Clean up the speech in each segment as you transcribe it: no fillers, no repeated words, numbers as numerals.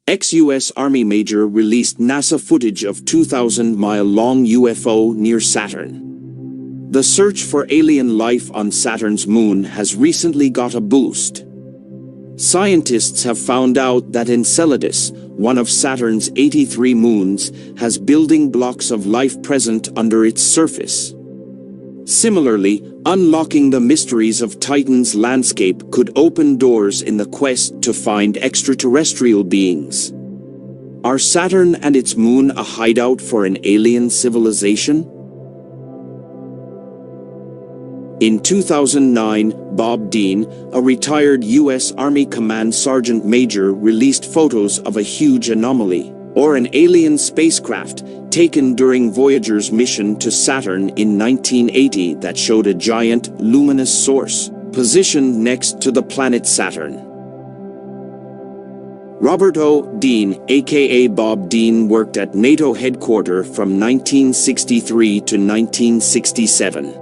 Ex-US Army major released NASA footage of 2,000-mile-long UFO near Saturn. The search for alien life on Saturn's moon has recently got a boost. Scientists have found out that Enceladus, one of Saturn's 83 moons, has building blocks of life present under its surface. Similarly, unlocking the mysteries of Titan's landscape could open doors in the quest to find extraterrestrial beings. Are Saturn and its moon a hideout for an alien civilization? In 2009, Bob Dean, a retired U.S. Army Command Sergeant Major, released photos of a huge anomaly, or an alien spacecraft, taken during Voyager's mission to Saturn in 1980 that showed a giant, luminous source, positioned next to the planet Saturn. Robert O. Dean, aka Bob Dean, worked at NATO headquarters from 1963 to 1967.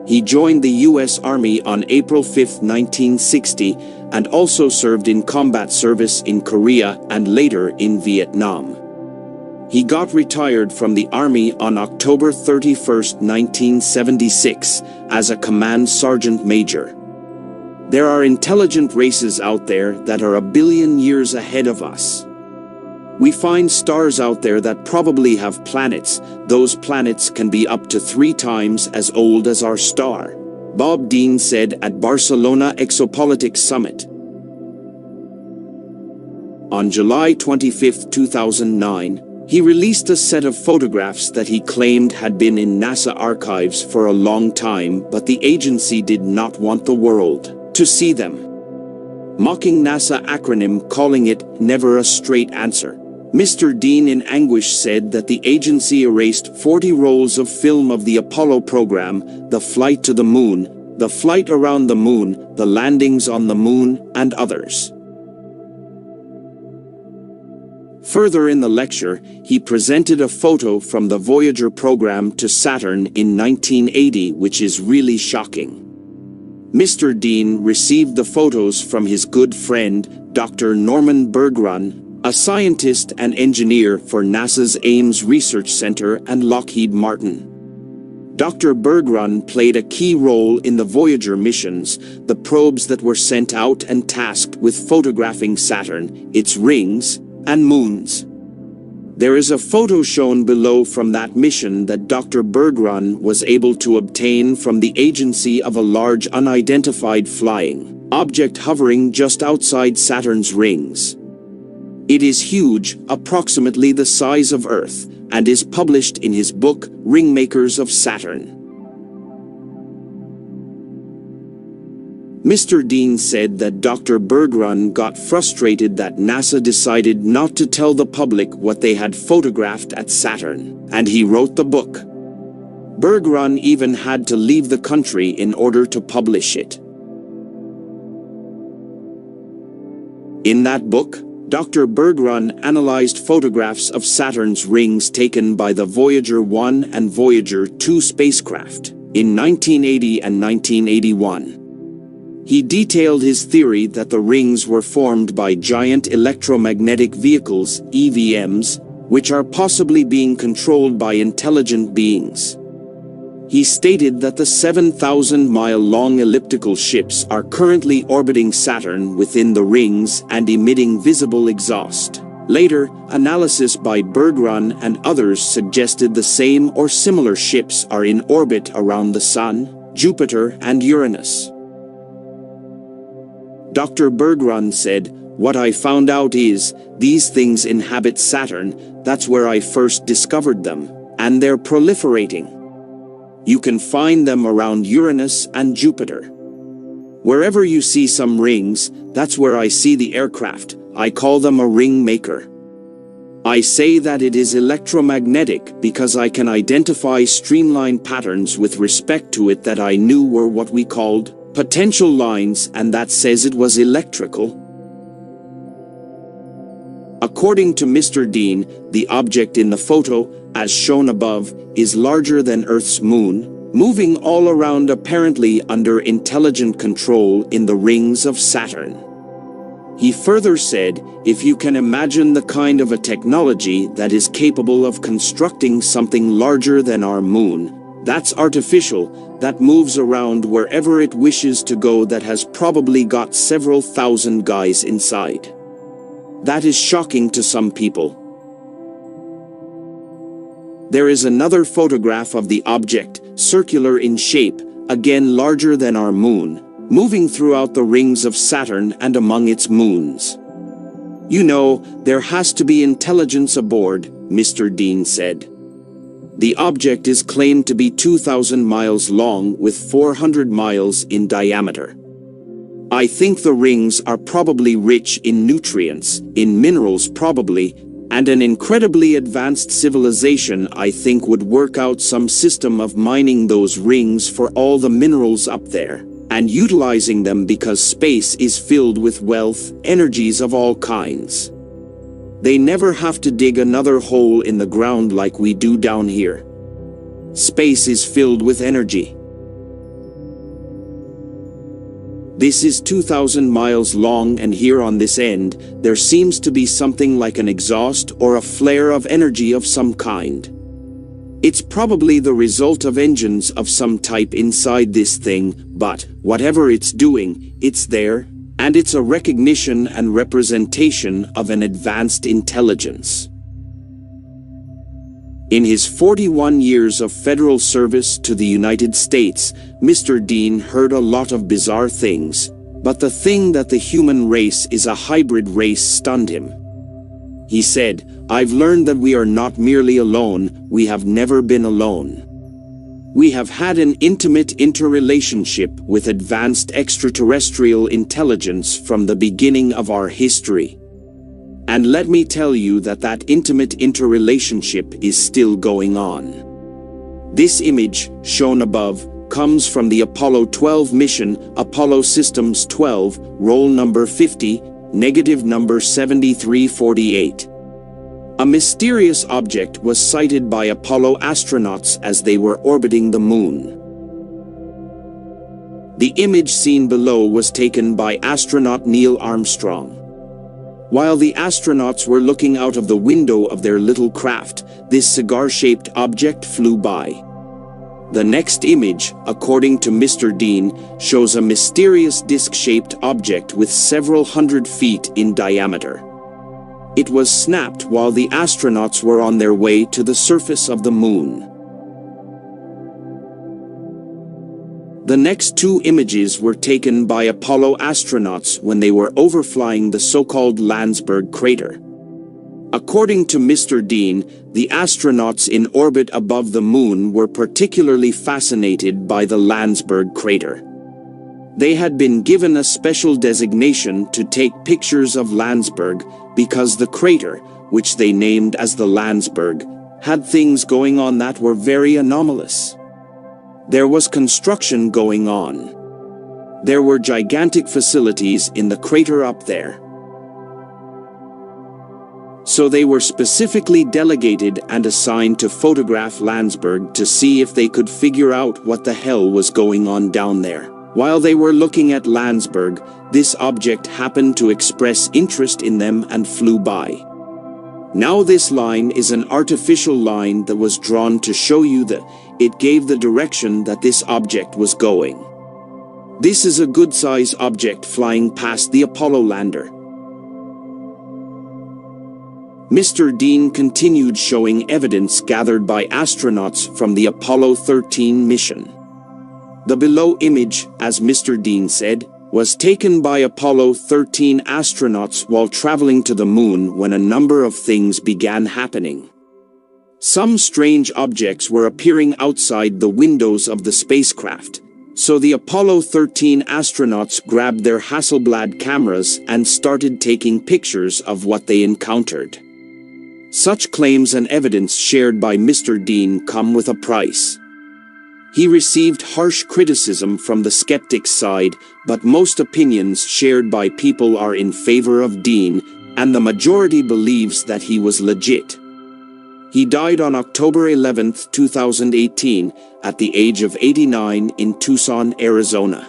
He joined the U.S. Army on April 5, 1960, and also served in combat service in Korea and later in Vietnam. He got retired from the Army on October 31, 1976, as a Command Sergeant Major. There are intelligent races out there that are 1 billion years ahead of us. We find stars out there that probably have planets. Those planets can be up to 3 times as old as our star, Bob Dean said at Barcelona Exopolitics Summit. On July 25, 2009, he released a set of photographs that he claimed had been in NASA archives for a long time, but the agency did not want the world to see them. Mocking NASA acronym, calling it "Never a Straight Answer," Mr. Dean in anguish said that the agency erased 40 rolls of film of the Apollo program, the flight to the moon, the flight around the moon, the landings on the moon, and others. Further in the lecture, he presented a photo from the Voyager program to Saturn in 1980, which is really shocking. Mr. Dean received the photos from his good friend, Dr. Norman Bergrun, a scientist and engineer for NASA's Ames Research Center and Lockheed Martin. Dr. Bergrun played a key role in the Voyager missions, the probes that were sent out and tasked with photographing Saturn, its rings, and moons. There is a photo shown below from that mission that Dr. Bergrun was able to obtain from the agency of a large unidentified flying object hovering just outside Saturn's rings. It is huge, approximately the size of Earth, and is published in his book, Ringmakers of Saturn. Mr. Dean said that Dr. Bergrun got frustrated that NASA decided not to tell the public what they had photographed at Saturn, and he wrote the book. Bergrun even had to leave the country in order to publish it. In that book, Dr. Bergrun analyzed photographs of Saturn's rings taken by the Voyager 1 and Voyager 2 spacecraft in 1980 and 1981. He detailed his theory that the rings were formed by giant electromagnetic vehicles, EVMs, which are possibly being controlled by intelligent beings. He stated that the 7,000-mile-long elliptical ships are currently orbiting Saturn within the rings and emitting visible exhaust. Later, analysis by Bergrun and others suggested the same or similar ships are in orbit around the Sun, Jupiter, and Uranus. Dr. Bergrun said, "What I found out is, these things inhabit Saturn, that's where I first discovered them, and they're proliferating. You can find them around Uranus and Jupiter. Wherever you see some rings, that's where I see the aircraft. I call them a ring maker. I say that it is electromagnetic because I can identify streamline patterns with respect to it that I knew were what we called potential lines, and that says it was electrical." According to Mr. Dean, the object in the photo, as shown above, is larger than Earth's moon, moving all around apparently under intelligent control in the rings of Saturn. He further said, if you can imagine the kind of a technology that is capable of constructing something larger than our moon, that's artificial, that moves around wherever it wishes to go, that has probably got several thousand guys inside. That is shocking to some people. There is another photograph of the object, circular in shape, again larger than our moon, moving throughout the rings of Saturn and among its moons. You know, there has to be intelligence aboard, Mr. Dean said. The object is claimed to be 2,000 miles long with 400 miles in diameter. I think the rings are probably rich in nutrients, in minerals probably, and an incredibly advanced civilization I think would work out some system of mining those rings for all the minerals up there, and utilizing them because space is filled with wealth, energies of all kinds. They never have to dig another hole in the ground like we do down here. Space is filled with energy. This is 2,000 miles long, and here on this end, there seems to be something like an exhaust or a flare of energy of some kind. It's probably the result of engines of some type inside this thing, but whatever it's doing, it's there, and it's a recognition and representation of an advanced intelligence. In his 41 years of federal service to the United States, Mr. Dean heard a lot of bizarre things, but the thing that the human race is a hybrid race stunned him. He said, "I've learned that we are not merely alone, we have never been alone. We have had an intimate interrelationship with advanced extraterrestrial intelligence from the beginning of our history. And let me tell you that that intimate interrelationship is still going on." This image, shown above, comes from the Apollo 12 mission, Apollo Systems 12, roll number 50, negative number 7348. A mysterious object was sighted by Apollo astronauts as they were orbiting the moon. The image seen below was taken by astronaut Neil Armstrong. While the astronauts were looking out of the window of their little craft, this cigar-shaped object flew by. The next image, according to Mr. Dean, shows a mysterious disc-shaped object with several hundred feet in diameter. It was snapped while the astronauts were on their way to the surface of the moon. The next two images were taken by Apollo astronauts when they were overflying the so-called Landsberg crater. According to Mr. Dean, the astronauts in orbit above the moon were particularly fascinated by the Landsberg crater. They had been given a special designation to take pictures of Landsberg because the crater, which they named as the Landsberg, had things going on that were very anomalous. There was construction going on. There were gigantic facilities in the crater up there. So they were specifically delegated and assigned to photograph Landsberg to see if they could figure out what the hell was going on down there. While they were looking at Landsberg, this object happened to express interest in them and flew by. Now this line is an artificial line that was drawn to show you that it gave the direction that this object was going. This is a good-size object flying past the Apollo lander. Mr. Dean continued showing evidence gathered by astronauts from the Apollo 13 mission. The below image, as Mr. Dean said, was taken by Apollo 13 astronauts while traveling to the moon when a number of things began happening. Some strange objects were appearing outside the windows of the spacecraft, so the Apollo 13 astronauts grabbed their Hasselblad cameras and started taking pictures of what they encountered. Such claims and evidence shared by Mr. Dean come with a price. He received harsh criticism from the skeptics' side, but most opinions shared by people are in favor of Dean, and the majority believes that he was legit. He died on October 11, 2018, at the age of 89 in Tucson, Arizona.